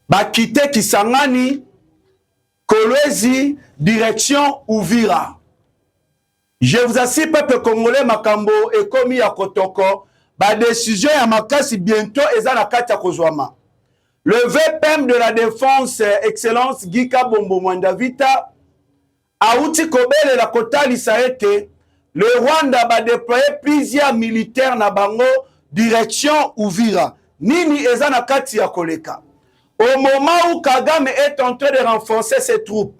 Bakite Kisangani, Kolwezi, direction Uvira. Je vous assure, peuple congolais, Makambo et Komi ya Kotoko, ba décision ya makasi bientôt ezana kati kozwama. Le VPM de la défense, Excellence Gika Bombo Mwandavita, Aouti Kobele la Kotali Saete, le Rwanda va déployer plusieurs militaires na bango, direction Uvira. Nini ezana kati ya koleka. Au moment où Kagame est en train de renforcer ses troupes,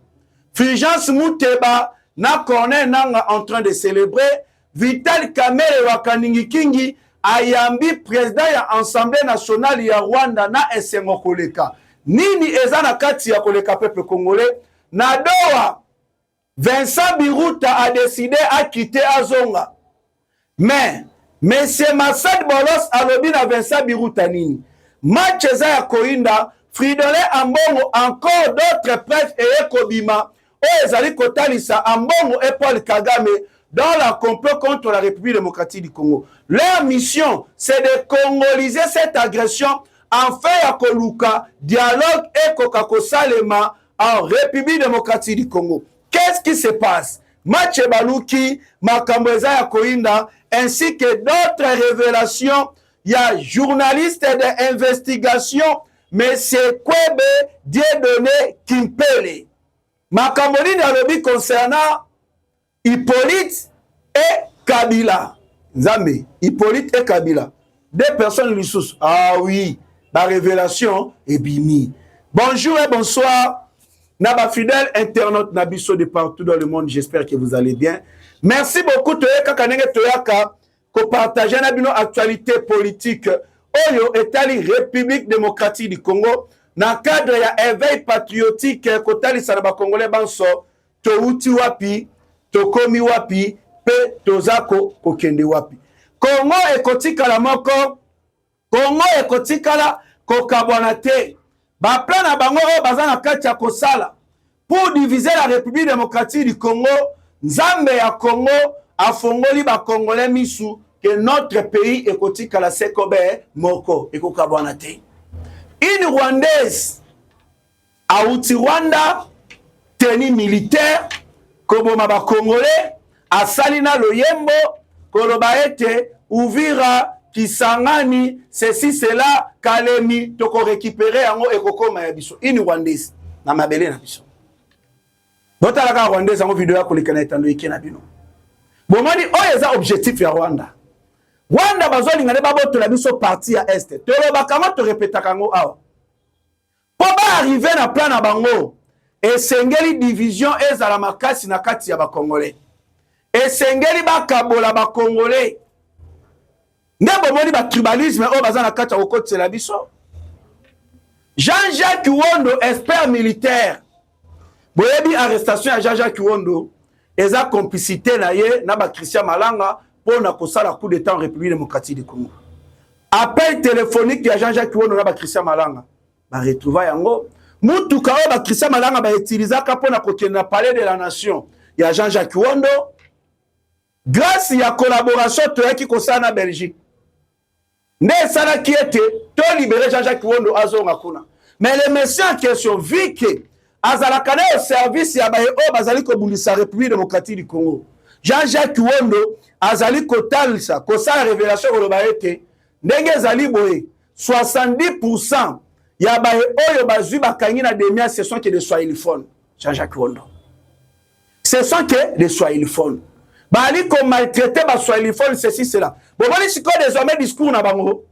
Fulgence Muteba na Corneille Nanga en train de célébrer, Vital Kamerhe Wakaningi Kingi ayambi président ya Assemblée nationale ya Rwanda na esengo koleka. Nini ezana kati ya koleka peuple congolais? Na Doha, Vincent Biruta a décidé à quitter Azonga. Mais, M. Massad Bolos a lobby na Vincent Biruta nini. Match ya Koinda, Fridolin Ambongo, encore d'autres prêtres et Kobima, Ezali Kotalisa, Ambongo et Paul Kagame, dans la complot contre la République démocratique du Congo. Leur mission, c'est de congoliser cette agression en fait à Koluka, dialogue et Kokako Salema en République démocratique du Congo. Qu'est-ce qui se passe? Match Baluki, Makambweza ya Koinda, ainsi que d'autres révélations. Il y a journaliste d'investigation, mais c'est Kwebe Dieudonné Kimpele. Makamboni na lobby concernant Hippolyte et Kabila. Nzambe, Hippolyte et Kabila. Deux personnes ressources. Ah oui, la révélation est bimi. Bonjour et bonsoir. Naba fidèle internaute Nabiso de partout dans le monde. J'espère que vous allez bien. Merci beaucoup. Toyaka Kanenge Toyaka. Ko partager na bino actualité politique oyo etali République démocratique du Congo na cadre ya éveil patriotique kotali sana ba congolais banso to uti wapi to komi wapi pe tozako kokende wapi. Congo ekotikala moko, Congo ekotikala kokabwana te. Ba plan na bango oyo baza na kati ya kosala pour diviser la République démocratique du Congo. Nzambe ya Congo afongoli ba congolais misu que notre pays est côté la Sekobe Moko et Kokabwanate. Une Rwandaise a outi Rwanda tenue militaire comme ma Congolais a Salina Loyembo Kolobaete Uvira Kisangani ceci cela Kalemi toko récupérer ango et kokoma ya biso. Une Rwandaise na mabele na biso. Bota la Rwandaise en vidéo ko likana etando ikena bino. Bomani oyeza objectif ya Rwanda. Rwanda bazoli ngane baboto la biso parti ya est. Toloba kama to répéta kango awa. Po ba arriver na plan na bango esengeli division ezala makasi na kati ya ba Congolais. Esengeli bakabola ba Congolais. Ndebo moni ba tribalisme o bazana kati ya okotse la biso. Jean-Jacques Wondo, expert militaire. Boyebi arrestation ya Jean-Jacques Wondo, eza complicité na ye na ba Christian Malanga pour na kosala coup d'état en République démocratique du Congo. Appel téléphonique de Jean-Jacques Wondo na ba Christian Malanga. Ba retrouva yango. Mutuka o ba Christian Malanga ba utiliser ka pour na kokenda na palais de la nation. Ya Jean-Jacques Wondo. Grâce à la collaboration toyaki kosala na Belgique. Ne sala qui était to libérer Jean-Jacques Wondo azonga kuna. Mais le monsieur en question vit que azalakane au service ya bae o bazali ko bundisa République démocratique du Congo. Jean-Jacques Wondo azali kotalisa kosala révélation ko lobaete ndenge zali boye 70% ya bae oyo bazui bakangi na demia ce sont que des swahiliphones. Jean-Jacques Wondo. Ce sont que des swahiliphones. Bali ko maltraiter ba swahiliphones ceci cela. Bon bali siko désormais discours na bango.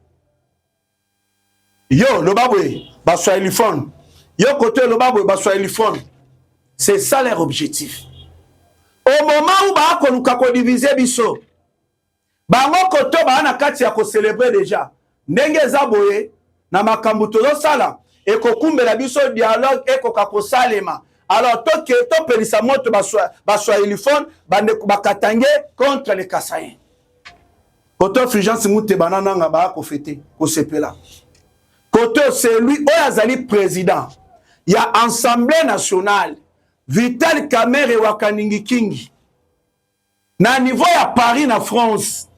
Yo lo babwe ba swahiliphone. Yo côté le babwe ba swahiliphone. C'est ça leur objectif. Au moment où ba ko luka ko diviser biso. Bango koto ba na kati ya ko célébrer déjà ndenge zaboye na makambo tozo sala et ko kumbela biso dialogue et ko kakosalema. Alors to pelisa moto baswa ilifone bande bakatange contre les Kassaïens. Koto Fulgence Mouté banana nga ba ko fêter ko sepela. Koto c'est lui Oyazali président. Il y a Assemblée nationale Vital Kamerhe Wakaningi Kingi. Na niveau ya Paris na France.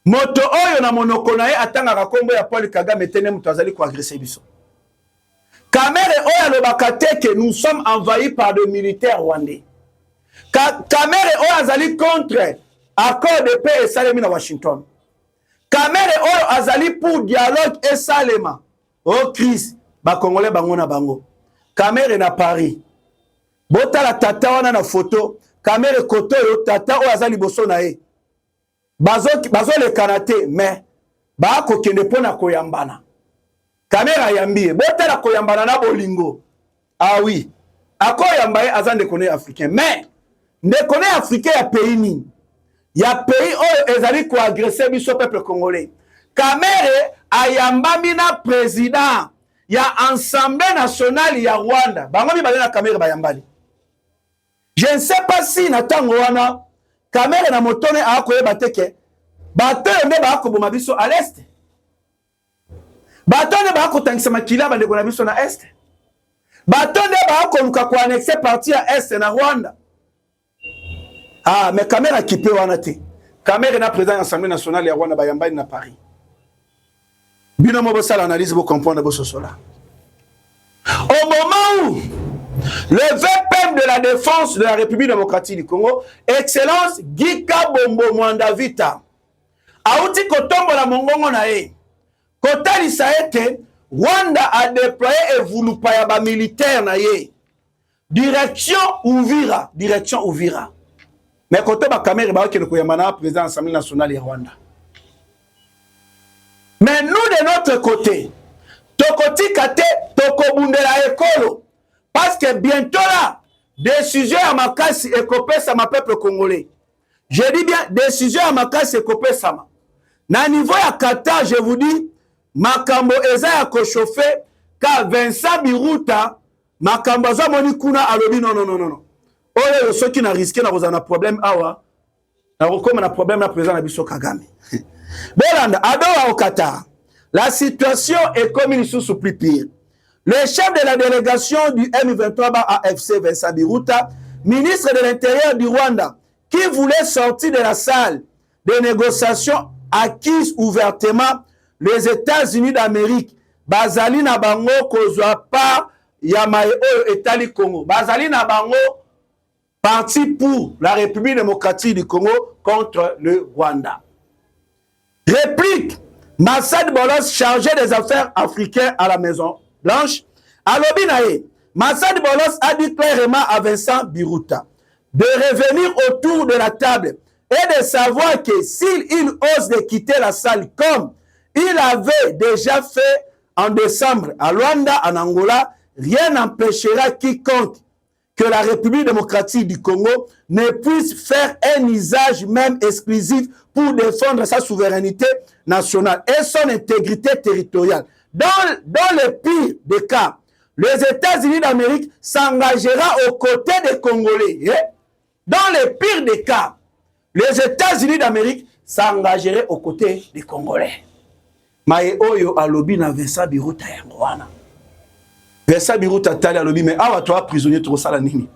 Moto oyo na monoko na ye atanga kombo ya Paul Kagame tene muto azali ko agresser biso. Kamerhe oyo alobaka te que nous sommes envahis par des militaires rwandais. Kamerhe oyo azali contre accord de paix et salemi na Washington. Kamerhe oyo azali pour dialogue et salema. Oh Christ, ba Congolais bango na bango. Kamerhe na Paris. Bota la tata wana na photo. Kamerhe koto yo tata oyo azali boso na ye. Bazo le kanate mais ba ko kende pona koyambana. Kamerhe yambie. Bota la koyambana na bolingo. Ah oui. Ako yambaye azande kone africain mais ne kone africain ya pays ni. Ya pays oyo ezali ko agresser biso peuple congolais. Kamerhe ayambami na président ya Assemblée nationale ya Rwanda. Bango mi balena Kamerhe bayambali. Je ne sais pas si na tango wana Kamerhe na motone akoyeba teke bato ne ba ko boma biso à l'est. Bato ne ba ko tangisa makila bande ko na biso na est. Bato ne ba ko luka ko annexer partie à est na Rwanda. Ah mais Kamerhe kipe wana te. Kamerhe na président de l'Assemblée nationale ya Rwanda bayambali na Paris. Bino mo bosala analyse bo comprendre bo sosola. Au moment où le VPM de la défense de la République démocratique du Congo, Excellence Gika Bombo Mwandavita, Aouti Kotombo la Mongongo nae, Kotali Saete, Rwanda a déployé et voulu pas militaire nae. Direction Uvira. Mais Kotoba Kamerhe ba ke Koyamana président de l'Assemblée nationale ya Rwanda. Mais nous de notre côté, Tokoti Kate, Tokobundela Ekolo. Parce que bientôt là, décision à Makasi et Kopé Sama peuple congolais. Je dis bien, décision à Makasi et Kopé Sama. Na niveau ya Qatar, je vous dis, Makambo Eza ya kochofe, ka Vincent Biruta, Makambo za moni kuna alobi non. Oye, ceux qui n'a risqué na rozana problème awa, na rokoma na problème na président na biso Kagame. Bolanda, adowa au Qatar. La situation est comme une sous plus pire. Le chef de la délégation du M23 AFC, Vincent Biruta, ministre de l'Intérieur du Rwanda, qui voulait sortir de la salle de négociations acquise ouvertement les États-Unis d'Amérique, Bazali na bango kozwa pa Yamae Etali Congo. Bazali na bango parti pour la République démocratique du Congo contre le Rwanda. Réplique, Massad Bolos chargé des affaires africaines à la Maison Blanche, à l'Obinae, Massad Bolos a dit clairement à Vincent Biruta de revenir autour de la table et de savoir que s'il ose de quitter la salle comme il avait déjà fait en décembre à Luanda, en Angola, rien n'empêchera quiconque que la République démocratique du Congo ne puisse faire un usage même exclusif pour défendre sa souveraineté nationale et son intégrité territoriale. Dans le pire des cas, les États-Unis d'Amérique s'engagera aux côtés des Congolais. Dans le pire des cas, les États-Unis d'Amérique s'engageraient aux côtés des Congolais. Mae oyo alobi na Vincent Biruta yangoana. Vincent Biruta tali alobi mais awa toi prisonnier to sala nini?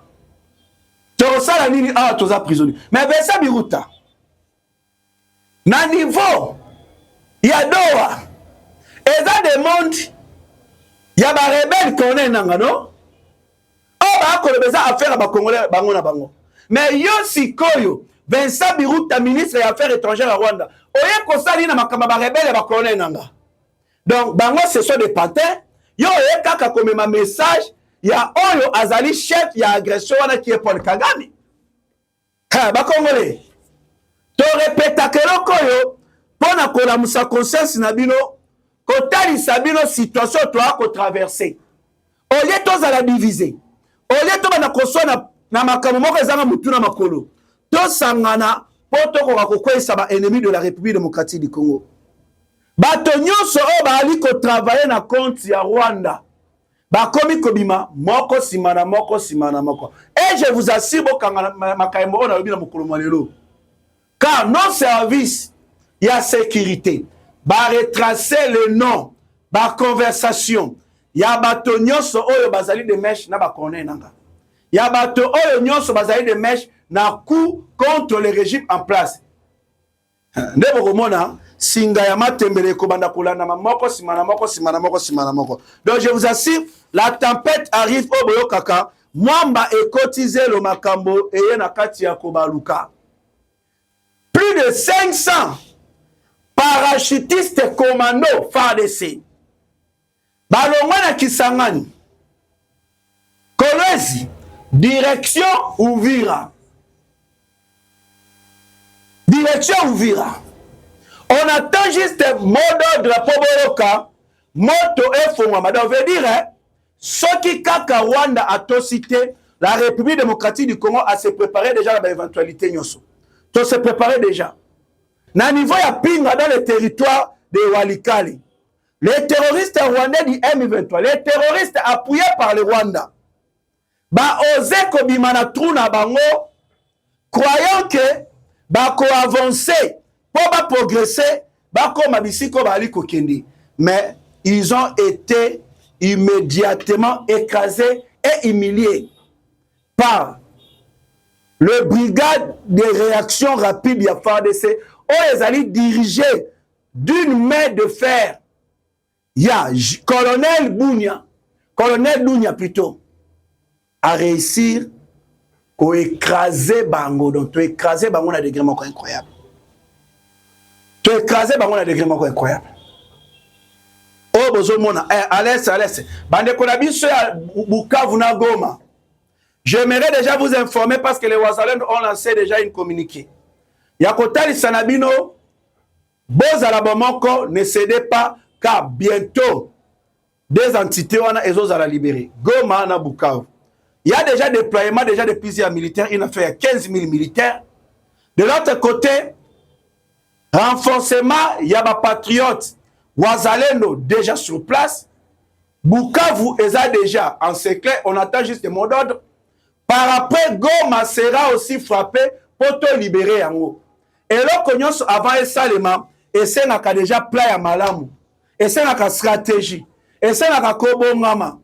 To sala nini awa to za prisonnier. Mais Vincent Biruta na niveau ya doa eza de monde ya ba rebelle koné nanga no? O ba ko beza affaire ba Congolais bango na bango. Mais yo sikoyo Vincent Biruta ministre des Affaires étrangères à Rwanda. Oye kosali na makamba ba rebelle ba koné nanga. Donc bango ce sont des patins. Yo oye kaka comme ma message ya oyo azali chef ya agression wana qui est Paul Kagame. Ha ba Congolais. To répéta que lokoyo pona kola musa conscience na bino kotali sabino situation toi ko traverser. Oye to za la diviser. Oye to bana kosona na makambo moko ezanga mutuna makolo. To sangana poto ko ça ba ennemi de la République démocratique du Congo. Bato nyonso o ba ali ko travailler na compte ya Rwanda. Ba komi kobima moko simana moko simana moko. Et je vous assure bokanga makayembo on a lobi na mokolo malelo. Car nos services il y a sécurité. Ba retracer le nom, ba conversation. Ya bato nyonso oyo bazali de mèche na ba connaît nanga. Ya bato oyo nyonso bazali de mèche na coup contre le régime en place. Ndebo komona singa ya matembele ko banda kolanda moko simana moko simana moko simana moko. Donc je vous assure la tempête arrive au boyo kaka mwamba ekotize lo makambo eye na kati ya kobaluka. Plus de 500 parachutistes commando FARDC. Balongwa na Kisangani. Kolwezi direction Uvira. Direction Uvira. On attend juste mot d'ordre pour Boroka, moto et fongwa. Donc, veut dire, ce qui kaka Rwanda a tout cité, la République démocratique du Congo a se préparé déjà à l'éventualité. Tout se préparé déjà. Na niveau ya pinga dans le territoire de Walikali. Les terroristes rwandais du M23, les terroristes appuyés par le Rwanda, ba osé kobimana truna bango, croyant que ba ko avancer, pour ba progresser, ba ko mabisiko ba ali kokende. Mais ils ont été immédiatement écrasés et humiliés par le brigade de réaction rapide de FARDC, où ils allaient diriger d'une main de fer. Il y a colonel Bounia plutôt, a réussi à écraser Bango. Donc, tu écraser Bango à des degrés incroyables. Tu écraser Bango à des degrés incroyables. Oh, bozomona, à l'aise. Bande Konabiso à Bukavu na Goma. J'aimerais déjà vous informer parce que les Wazalènes ont lancé déjà une communiqué. Yakotali Sanabino, Bozalabomoko, ne cédez pas, car bientôt, des entités ont la libérer. Goma na Bukavu. Il y a déjà déploiement déjà de plusieurs militaires. Il a fait 15 000 militaires. De l'autre côté, renforcement, il y a des patriotes. Wazalendo déjà sur place. Bukavu est déjà en secret. On attend juste le mot d'ordre. Par après, Goma sera aussi frappé pour te libérer en haut. Et là, avant et salement, et c'est déjà plat à malamu. Et c'est une stratégie. Et c'est une kobongama.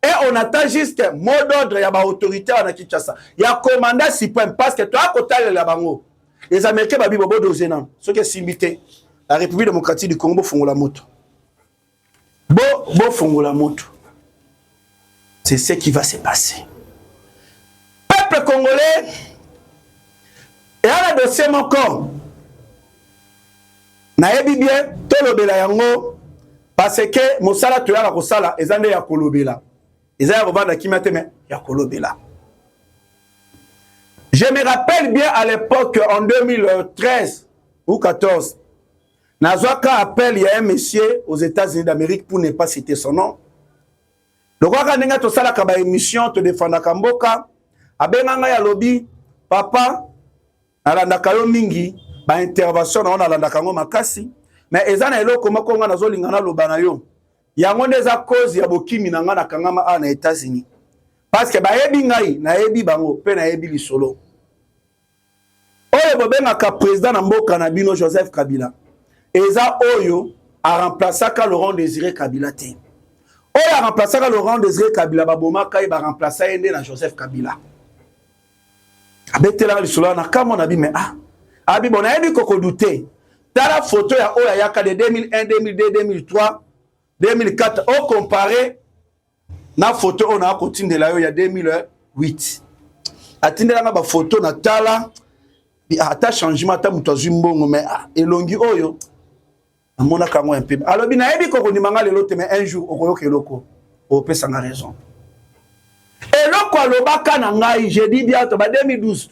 Et on attend juste mot d'ordre, il y a des autorités à Kinshasa. Il y a un commandant suprême parce que toi, à côté de la bango, les Américains, ils ont dit ce qui est simité. La République démocratique du Congo font la moto. Bon font la moto. C'est ce qui va se passer. Peuple congolais, et à la dossier mon corps, naebi bien, tout le bela yango, parce que Moussala tu as la Kosala, et zande ya kolobela. Ils ont revenu à Kimateme, Yakolobela. Je me rappelle bien à l'époque, en 2013 ou 2014, Nazwaka appelle, il y a un monsieur aux États-Unis d'Amérique, pour ne pas citer son nom. Donc, quand on a tout ça, la émission, te défendre Kamboka, abenanga ya lobby, papa, alandaka yo mingi, ba intervention na alandaka ngo makasi, mais ezana eloko moko nga nazolingana lobana yo. Yango neza cause ya bokimi na nga na kangama a na États-Unis. Parce que bayebi ngai na yebi bango pe na yebi lisolo. Oyo bobengaka président na mboka na bino Joseph Kabila. Eza oyo a remplaçaka Laurent Désiré Kabila te. Oyo a remplaçaka Laurent Désiré Kabila babomaka ba remplaça ende na Joseph Kabila. Abetela lisolo na kamo na bi mais abi bona yebi koko douter. Tala photo ya oyo yaka de 2001, 2002, 2003. 2004, on comparé na photo on a continué là il y a 2008. Atinde la ba photo na tala ata changement ta muto zumbongo mais elongi oyo amona kango un peu. Alors bina yebi ko ndimanga lelo te mais un jour okoyoka eloko o pesa nga raison. Eloko alobaka na ngai je dis bien to ba 2012,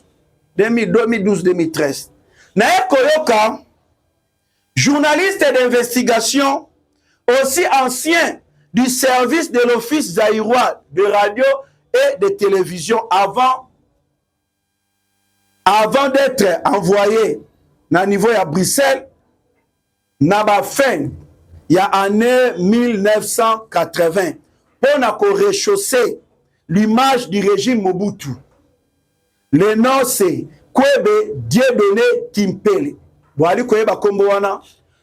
2013. Na ekoyoka journaliste d'investigation aussi ancien du service de l'office zaïrois de radio et de télévision avant avant d'être envoyé na niveau à Bruxelles, na ba fin il y a année 1980 pour réchausser l'image du régime Mobutu. Le nom c'est Kwebe Dieudonné Kimpele. Boali Kweba Komboana.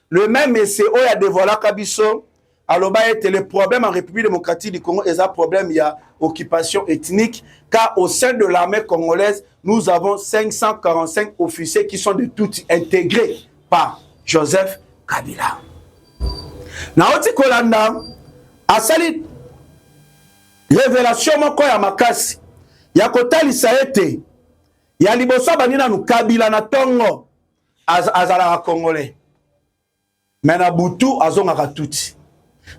Le même monsieur qui a dévoilé Kabiso. Alors, le problème en République démocratique du Congo est un problème, il y a occupation ethnique, car au sein de l'armée congolaise, nous avons 545 officiers qui sont de tout intégrés par Joseph Kabila. Naoti Kolanda, a sali révélation moko ya makasi, ya kotali saete, ya liboso banina nu Kabila na tongo, azala Congolais. Mais na butu azongaka tuti.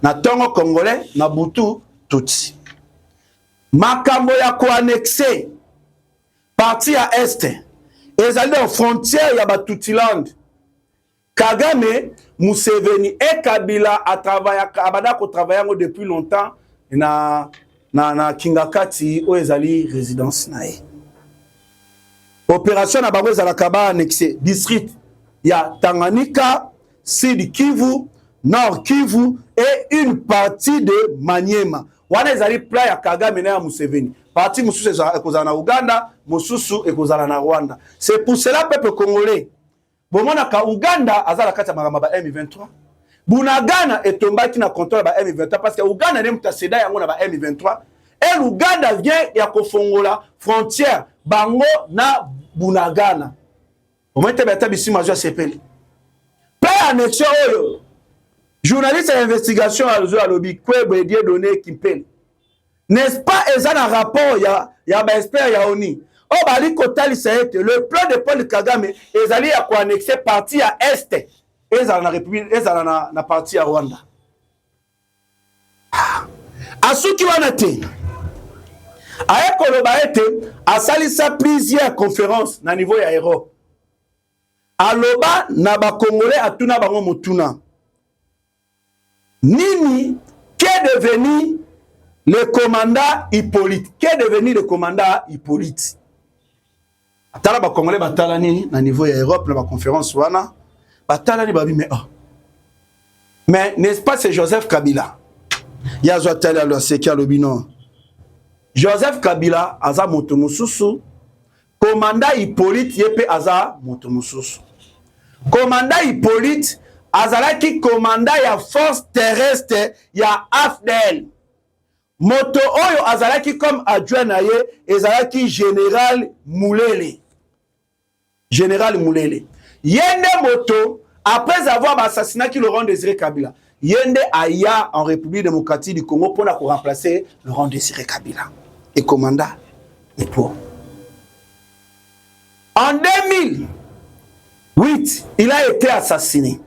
Na tongo congolais na butu tuti. Makambo ya ko annexer parti ya est ezali en frontière ya Batutiland. Kagame, Museveni et Kabila a travaillé depuis longtemps na Kingakati ou ezali résidence nae. Opération na bango ezala kaba annexer district ya Tanganyika, Sud Kivu, Nord Kivu et une partie de Maniema. Wana ezali pla ya Kagame na Museveni. Parti mususu ekozala na Uganda, mususu ekozala na Rwanda. C'est pour cela peuple congolais. Bomona ka Uganda azala kati ya makambo ba M23. Bunagana etombaki na contrôle ba M23 parce que Uganda ne mutaseda yango na ba M23. Et Uganda vient ya kofongola frontière bango na Bunagana. Omete beta bisima jo sepeli. Pas annexion oyo. Journaliste d'investigation à lobby Kwebe Dieudonné Kimpele. N'est-ce pas ezana rapport ya ba expert ya ONI. Oh bali kotali saete le plan de Paul Kagame ezali ya ko annexer partie à est ezala na République ezala na partie à Rwanda. Asuki wana te. Aye koloba ete asalisa plusieurs conférences na niveau ya Europe. Aloba na ba Congolais atuna bango motuna. Nini qu'est devenu le commandant Hippolyte? Qu'est devenu le commandant Hippolyte? Atala ba Congolais batala nini na niveau ya Europe na ba conférence wana batala ni babi mais n'est-ce pas c'est Joseph Kabila? Ya zo tala lo seki alobino. Joseph Kabila aza moto mususu, commandant Hippolyte yepe aza moto mususu. Commandant Hippolyte azalaki commandant ya force terrestre ya AFDL. Moto oyo azalaki comme adjoint na ye ezalaki général Moulele. Général Moulele. Yende moto après avoir assassiné Laurent Désiré Kabila. Yende aya en République démocratique du Congo pour remplacer Laurent Désiré Kabila et commandant Hippo. En 2008, il a été assassiné.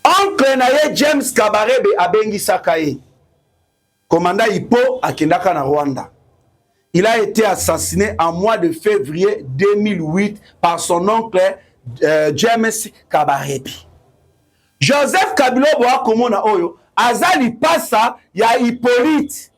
Oncle naye James Kabarebe abengi Sakaye. Commandant Hippo à Kendaka na Rwanda. Il a été assassiné en mois de février 2008 par son oncle James Kabarebe. Joseph Kabila boa komona oyo azali pasa ya Hippolyte.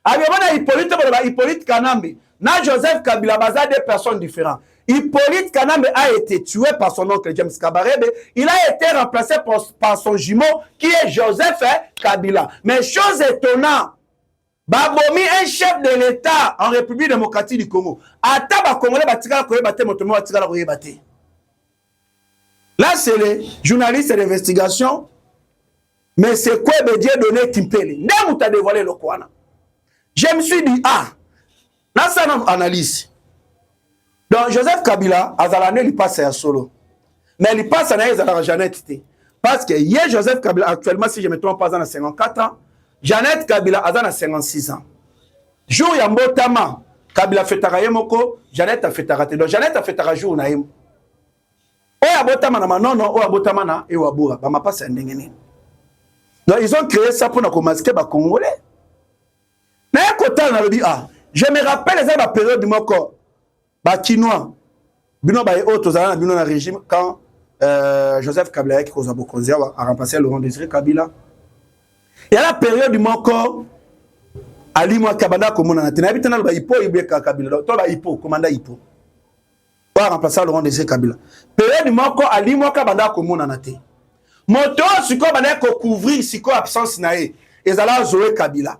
Abiyabana Hippolyte bola Hippolyte Kanambe. Na Joseph Kabila baza deux personnes différentes. Hippolyte Kanambe a été tué par son oncle James Kabarebe. Il a été remplacé par son jumeau qui est Joseph Kabila. Mais chose étonnante, babomi un chef de l'État en République démocratique du Congo. Ata ba Congolais batikala koyebate motomo batikala koyebate. Là c'est les journalistes d'investigation. Mais c'est quoi Dieudonné Kimpele? N'est-ce pas dévoilé le Kwana? Je me suis dit là c'est une analyse. Donc Joseph Kabila azalane il passe à solo. Mais il passe à Zala Jeannette. Parce que hier Joseph Kabila actuellement si je me trompe pas à 54 ans, Jeannette Kabila a 56 ans. Jour ya mbotama Kabila fetaka yemoko, Jeannette a fetaka te. Donc Jeannette a fetaka jour na yemo. Oya botama na manono, oya botama na ewabura, ba ma passe à ndengene. Donc ils ont créé ça pour nous masquer ba Congolais. Mais côté na lobi je me rappelle les période du moko ba Kinois. Bino ba autres na bino na régime quand Joseph Kabila qui cause Bokonzi a remplacé Laurent Désiré Kabila. Il y a la période du moko Ali Mwa Kabanda komona na tena bitana ba Hippo ibeka Kabila. To ba Hippo commandant Hippo. a remplacé Laurent Désiré Kabila. Période moko ali moko banda ko mona na te. Moto siko banda ko couvrir siko absence nae. Ezala Zoé Kabila.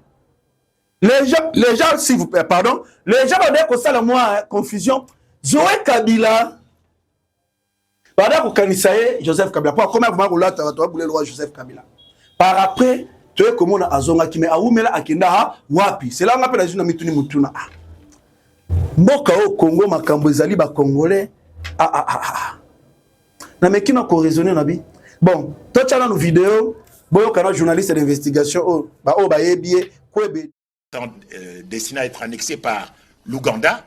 Les gens s'il vous plaît, pardon, les gens banda ko sala moi confusion. Zoé Kabila banda ko kanisaye Joseph Kabila. Pour comment vous m'avez là toi boule le roi Joseph Kabila. Par après, tu es comme on a azonga ki me aumela akenda wapi. C'est là on appelle la zone mituni mutuna. Mboka au Congo makambo ezali ba congolais na mekina ko raisonner na bi bon to tchala no vidéo boyo kana journaliste d'investigation ba yebie kwebe destiné à être annexé par l'Ouganda,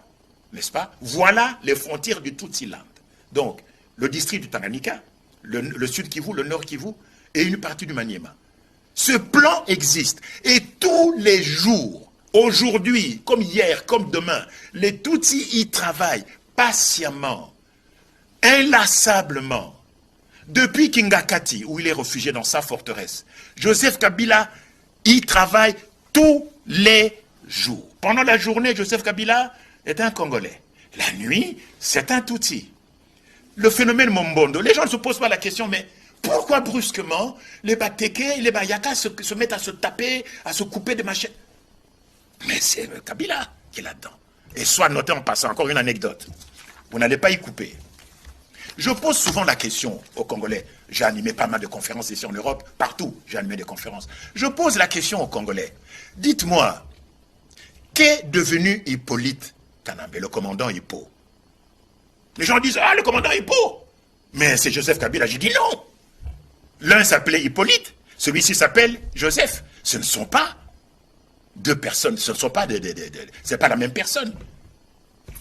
n'est-ce pas? Voilà les frontières du Tutsi-land. Donc le district du Tanganyika, le sud Kivu, le nord Kivu et une partie du Maniema. Ce plan existe et tous les jours, aujourd'hui, comme hier, comme demain, les Tutsis y travaillent patiemment, inlassablement. Depuis Kingakati, où il est réfugié dans sa forteresse, Joseph Kabila y travaille tous les jours. Pendant la journée, Joseph Kabila est un Congolais. La nuit, c'est un Tutsi. Le phénomène Mombondo, les gens ne se posent pas la question, mais pourquoi brusquement les Bateke et les Bayaka se mettent à se taper, à se couper des machettes? Mais c'est Kabila qui est là-dedans. Et soit noté en passant, encore une anecdote. Vous n'allez pas y couper. Je pose souvent la question aux Congolais. J'ai animé pas mal de conférences ici en Europe, partout j'ai animé des conférences. Je pose la question aux Congolais. Dites-moi, qu'est devenu Hippolyte Kanambe, le commandant Hippo? Les gens disent, ah, le commandant Hippo. Mais c'est Joseph Kabila. J'ai dit non. L'un s'appelait Hippolyte, celui-ci s'appelle Joseph. Ce ne sont pas deux personnes, ce ne sont pas c'est pas la même personne.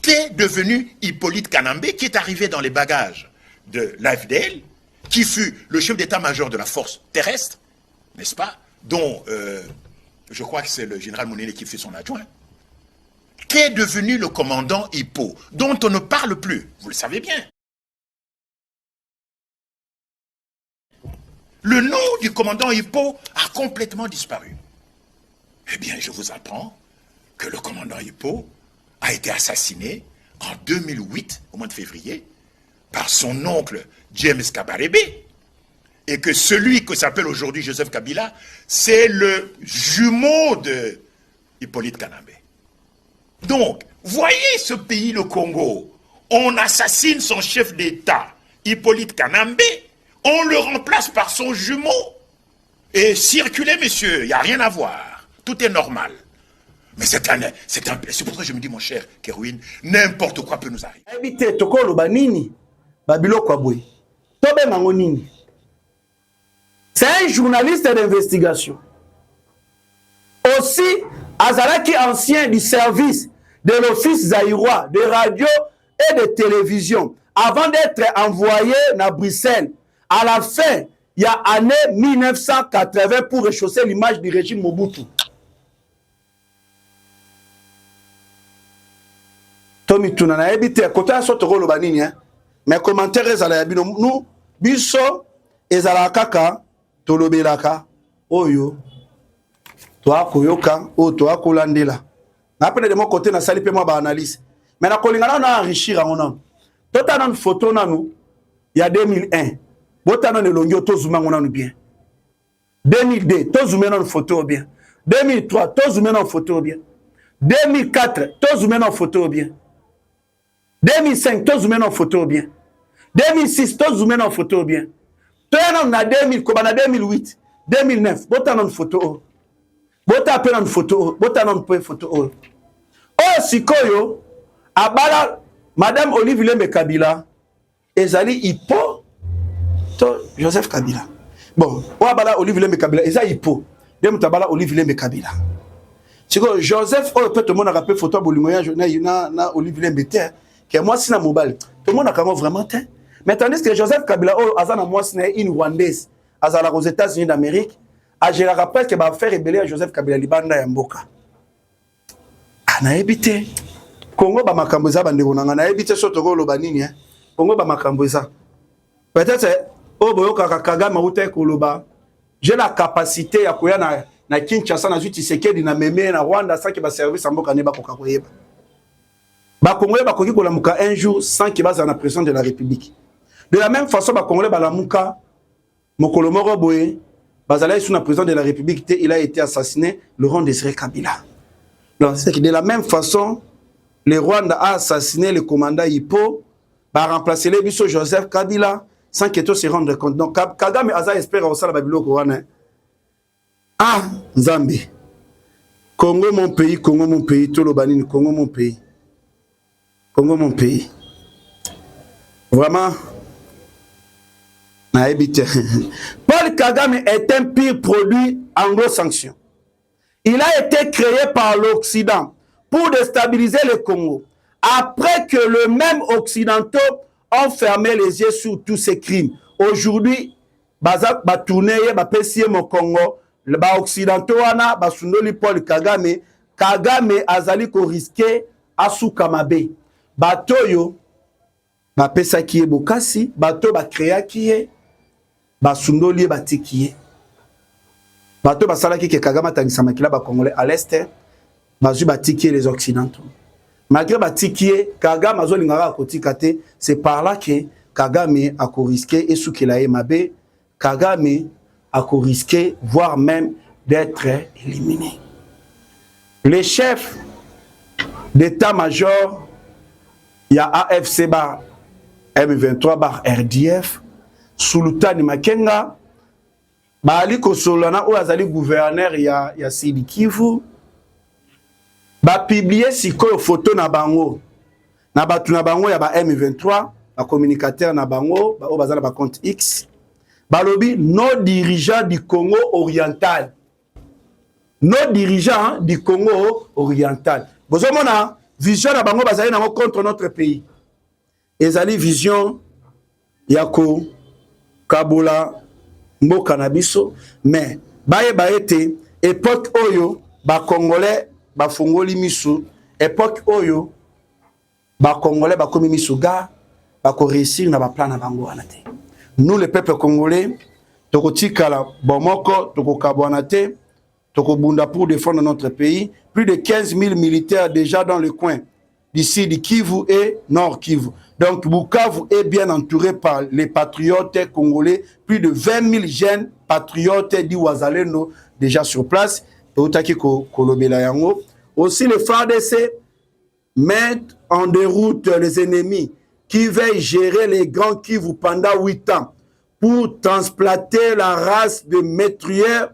Qu'est devenu Hippolyte Kanambe, qui est arrivé dans les bagages de l'AFDL, qui fut le chef d'état-major de la force terrestre, n'est-ce pas, dont je crois que c'est le général Mounene qui fut son adjoint. Qu'est devenu le commandant Hippo, dont on ne parle plus, vous le savez bien. Le nom du commandant Hippo a complètement disparu. Eh bien, je vous apprends que le commandant Hippo a été assassiné en 2008, au mois de février, par son oncle James Kabarebe, et que celui que s'appelle aujourd'hui Joseph Kabila, c'est le jumeau de Hippolyte Kanambe. Donc, voyez ce pays, le Congo, on assassine son chef d'État, Hippolyte Kanambe, on le remplace par son jumeau. Et circulez, messieurs, il n'y a rien à voir. Tout est normal. Mais c'est pour ça que je me dis, mon cher Kerouin, n'importe quoi peut nous arriver. C'est un journaliste d'investigation. Aussi, Azalaki, ancien du service de l'office zaïrois de radio et de télévision, avant d'être envoyé à Bruxelles, à la fin, il y a année 1980 pour rechausser l'image du régime Mobutu. Tommy Tunana ebite côté à soto rolo banini hein mais commentaires ezala ya bino nous biso ezala kaka tolobelaka oyo to akoyoka o to akolandela na pene de mon côté na sali pe moi ba analyse mais na kolingana na enrichir ngona tota na photo nanu ya 2001 botana ne longyo to zuma ngona nu bien 2002 to zuma na photo bien 2003 to zuma na photo bien 2004 to zuma na photo bien 2005, tu zoomé en photo bien. 2006, tu zoomé en photo bien. Tu as 2000, comme en 2008, 2009, tu as une photo. Tu as une photo. Tu as une photo. Oh, si koyo, abala, Madame Olive Lembe Kabila, ezali Hippo, Joseph Kabila. Bon, abala Olive Lembe Kabila, ezali Hippo. Dem tabala Olive Lembe Kabila. Si Joseph, oh, peut-être mon rappel photo bolimoya, na Olive Lembe terre. Que moi si na mobile tout le monde a quand vraiment teint mais tandis que Joseph Kabila azana moi si une rwandaise azala aux États-Unis d'Amérique a je rappelle que va faire rebeller à Joseph Kabila libanda ya mboka ana ebité Congo ba makambo za bandeko nanga na ebité soto ko loba nini hein Congo ba makambo za peut-être boyoka Kagame uta ko loba j'ai la capacité ya koya na Kinshasa na Tshisekedi na meme na Rwanda ça qui va servir mboka ne ba koka koyeba Ba Congolais ba koki kolamuka un jour sans que baza na président de la République. De la même façon ba Congolais ba lamuka mokolo moko boye bazala sous na président de la République, il a été assassiné, Laurent Désiré Kabila. Donc c'est que de la même façon le Rwanda a assassiné le commandant Hippo, va remplacer les biso Joseph Kabila sans que tout se rende compte. Donc Kagame aza espère au sala babilo kowana. Ah, Nzambe. Congo mon pays, tout le banine, Congo mon pays. Congo mon pays. Vraiment. Paul Kagame est un pire produit anglo-sanction. Il a été créé par l'Occident pour déstabiliser le Congo. Après que le même occidentaux ont fermé les yeux sur tous ces crimes. Aujourd'hui, Bazak va tourner, va pessier mon Congo. Le occidentaux wana ba sundoli Paul Kagame. Kagame azali ko risqué asu kamabe. Batoyo ba pesa kiye bokasi, bato ba créa kiye. Basundoli batikiye bato basalaki ke Kagame tangisama kila ba Congolais à l'est bazu batikiye les occidentaux malgré batikiye Kagame azolingaka kotika te. C'est par là que Kagame a ko risqué esukela mabe. Kagame a ko risqué voire même d'être éliminé. Les chefs d'état-major ya AFC bar M23 bar RDF Sultani Makenga Bali Kosolana ou azali gouverneur ya Sidi Kivu ba publier siko photo na bango na batu na bango ya ba M23 ba communicateur na bango ba bazala ba compte X balobi nos dirigeants du Congo oriental, nos dirigeants du Congo oriental. Bozomona vision na bango bazali na contre notre pays. Ezali vision yako Kabola mboka na biso mais baye baete époque oyo ba Congolais ba fongoli misu époque oyo ba Congolais ba komi misu ga ba ko réussir na ba plan na bango wana te. Nous le peuple congolais tokotikala bomoko tokokabwana te tokobunda pour défendre notre pays. Plus de 15 000 militaires déjà dans le coin d'ici du Kivu et Nord Kivu. Donc Bukavu est bien entouré par les patriotes congolais, plus de 20 000 jeunes patriotes d'Iwazalendo déjà sur place. Aussi les FARDC mettent en déroute les ennemis qui veulent gérer les grands Kivu pendant 8 ans pour transplanter la race de meurtrières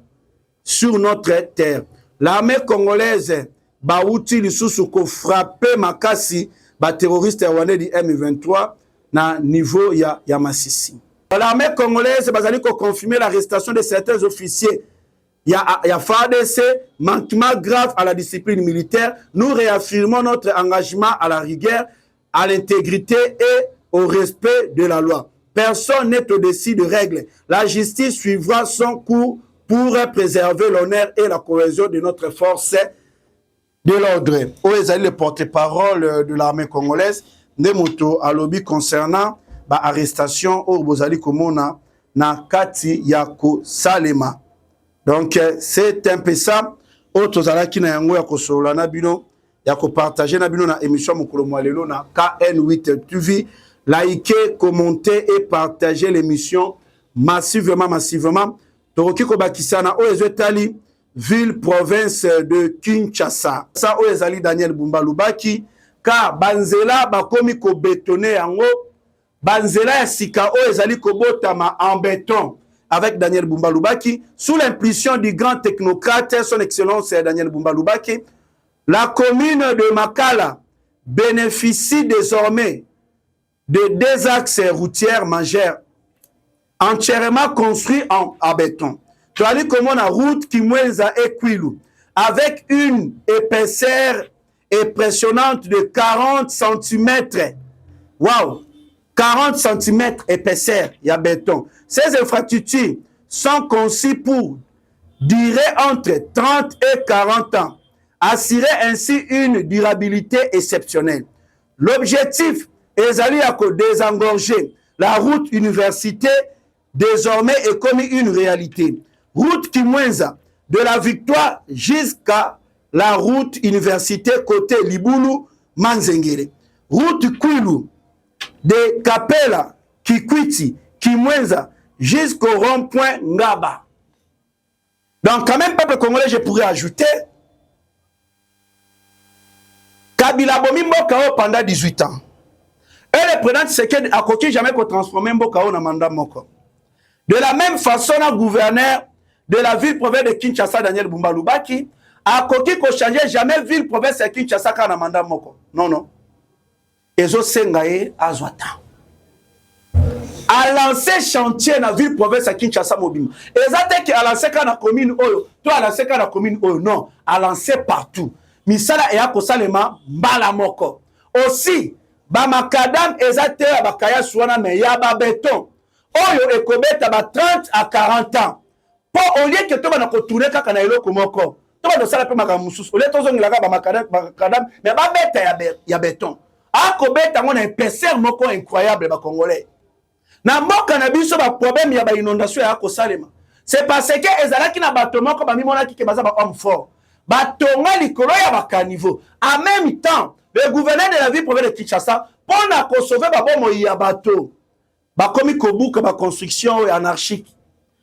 sur notre terre. L'armée congolaise Baouti lisusu ko frappé makasi ba terroriste rwandais du M23 na niveau ya Masisi. L'armée congolaise bazali ko confirmer l'arrestation de certains officiers. Ya FARDC, manquement grave à la discipline militaire. Nous réaffirmons notre engagement à la rigueur, à l'intégrité et au respect de la loi. Personne n'est au-dessus de règles. La justice suivra son cours pour préserver l'honneur et la cohésion de notre force de l'ordre. Oezali le porte-parole de l'armée congolaise, Nemoto Alobi concernant l'arrestation au Bozali Komona na Kati Yako Salema. Donc c'est un peu ça. Autres zalaki na yango yako solana bino, yako partager na bino na émission mokolo mwalelo na KN8 TV. Likez, commentez et partagez l'émission massivement. Toroki ko bakisana oezali ville province de Kinshasa. Ça oezali Daniel Bumba Lubaki car banzela bakomi ko bétonner yango banzela ya sika oezali ko botama en béton avec Daniel Bumba Lubaki sous l'impulsion du grand technocrate son excellence Daniel Bumba Lubaki. La commune de Makala bénéficie désormais de 2 axes routiers majeurs entièrement construits en béton. Tu as dit comment la route qui Kimweza et Kwilu avec une épaisseur impressionnante de 40 cm. Waouh! 40 cm épaisseur, il y a béton. Ces infrastructures sont conçues pour durer entre 30 et 40 ans, assurer ainsi une durabilité exceptionnelle. L'objectif est de désengorger la route université, désormais est comme une réalité. Route Kimwenza, de la Victoire jusqu'à la route université côté Libulu, Manzengere. route Kwilu, de Kapela, Kikwiti, Kimwenza, jusqu'au rond-point Ngaba. Donc, quand même, peuple congolais, je pourrais ajouter Kabila Bomi Mbokao pendant 18 ans. Et le président Tshisekedi a coquille jamais qu'on transforme Mbokao dans mandat Moko. De la même façon, le gouverneur de la ville-province de Kinshasa, Daniel Bumba Lubaki, a coquille qu'on changeait jamais ville-province de Kinshasa dans mandat Moko. Non, non. Ezo Sengaye Azwata. A lancé chantier dans la ville-province de Kinshasa Mobima. Ezate qui a lancé dans la commune Oyo. Toi, a lancé dans la commune Oyo. Non. A lancé partout. Misala et Akosalema, Mbala Moko. Aussi, Bamakadam Ezate Abakaya Souana Meyaba Béton. Oyo Ekobeta ba 30 à 40 ans. Pour au lieu que tu vas retourner quand on a eu le Komoko. Tu vas faire un peu de moussous. Au lieu de faire Bamakadam, mais Babeta ya béton. Akobeta on a un PCR Moko incroyable, ba Congolais. Na Moka na biso ba problème ya ba inondation ya Akosalema. C'est parce que Ezalaki na bato Moko ba mimona ki ke baza ba homme fort. Batonga likolo ya ba caniveau. En même temps, le gouverneur de la ville-province de Kinshasa, pour na sauver babomo ya bato. Bakomi kobuka ba construction anarchique.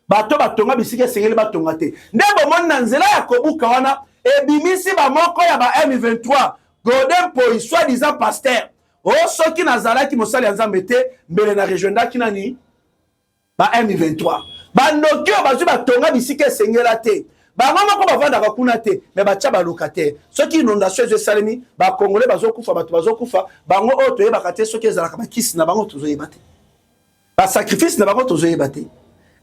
Bato batonga bisike sengeli batonga te. Ndebo mona nzela ya kobuka wana ebimisi ba moko ya ba M23. Golden Boy soi-disant pasteur. O soki nazalaki mosali ya Nzambe te mbele na région ndaki nani ba M23. Bandokio bazu batonga bisike sengela te. Ba mama ko bavanda bakuna te mais ba tia ba locataire. Soki inondation ze salemi ba congolais bazokufa bato bazokufa bango oto yebaka te soki ezalaka bakisi na bango tozoyeba te. Ba sacrifice na bango tozoyeba te.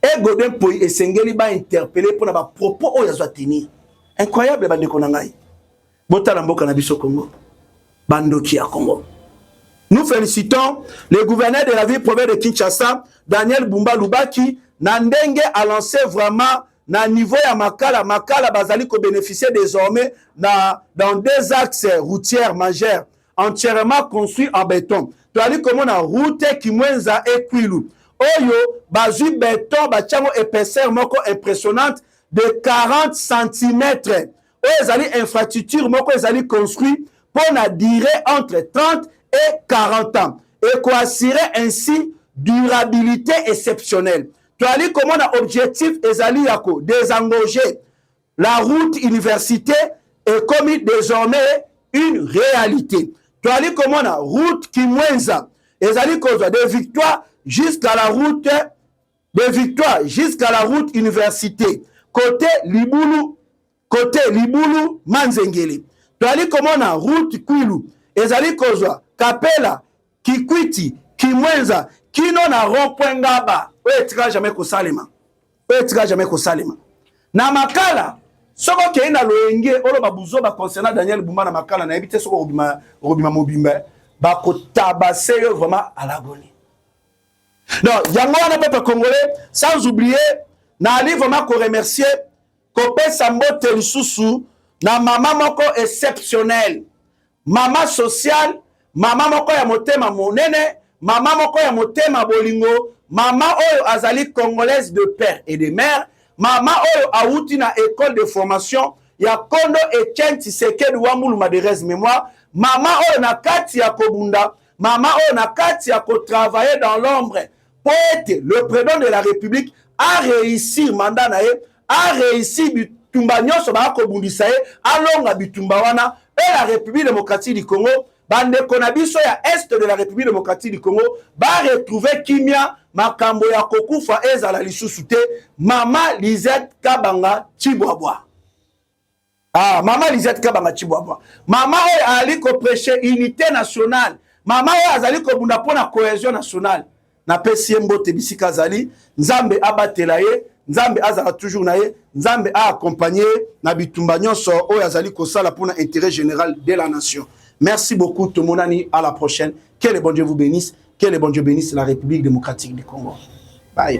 Et Golden Boy esengeli ba interpeller pour na ba propos oyo azwa tenir. Incroyable bandeko na ngai. Botala mboka na biso Congo. Bandoki ya Congo. Nous félicitons le gouverneur de la ville-province de Kinshasa, Daniel Bumba Lubaki, Nandenge a lancé vraiment na niveau ya Makala. Makala bazali ko bénéficier désormais dans deux axes routiers majeurs entièrement construits en béton. Tu as dit comment la route Kimwenza et Kwilu. Oyo bazu béton bachango épaisseur moko impressionnante de 40 cm. Oyo ezali infrastructure moko ezali construit pour na durée entre 30 et 40 ans et quoi assurer ainsi durabilité exceptionnelle. Tu as dit comment l'objectif ezali yako désengorger la route université est comme désormais une réalité. Tu as dit comment la route Kimwenza ezali cause de victoire jusqu'à la route université côté Libulu Manzengeli. Tu as dit comment la route Kwilu ezali cause Kapela Kikwiti Kimwenza kino na rond-point Ngaba. Oye tika jamais kosalema. Na Makala soko ke ina loenge olo babuzo ba concernant Daniel Bumba na Makala na ebite soko obima mobimba ba kotabase yo vraiment à l'agonie. Donc yango na peuple congolais sans oublier na ali vraiment ko remercier ko pesa mbote lisusu na mama moko exceptionnel. Mama social, mama moko ya motema monene, mama moko ya motema bolingo, mama oyo azali congolaise de père et de mère, mama oyo awuti na école de formation ya Kondo Etienne Tshisekedi Wambuluma de res mémoire, mama oyo na kati ya kobunda, mama oyo na kati ya ko travailler dans l'ombre pour être le président de la République a réussi mandat na ye, a réussi bitumba nyonso ba ko bundisa ye, alonga bitumba wana et la République démocratique du Congo. Bande konabiso ya est de la République démocratique du Congo va retrouver kimia makambo ya kokufa ezala lisusu te. Mama Lisette Kabanga Chibwabwa. Ah, Mama Lisette Kabanga Chibwabwa. Mama oyo ali ko prêcher unité nationale. Mama oyo azali ko bunda pona cohésion nationale. Na pesi mbote bisika azali, Nzambe abatela ye, Nzambe azala toujours na ye, Nzambe a accompagné na bitumba nyonso oyo azali ko sala pona intérêt général de la nation. Merci beaucoup, Tomonani. À la prochaine. Que le bon Dieu vous bénisse. Que le bon Dieu bénisse la République démocratique du Congo. Bye.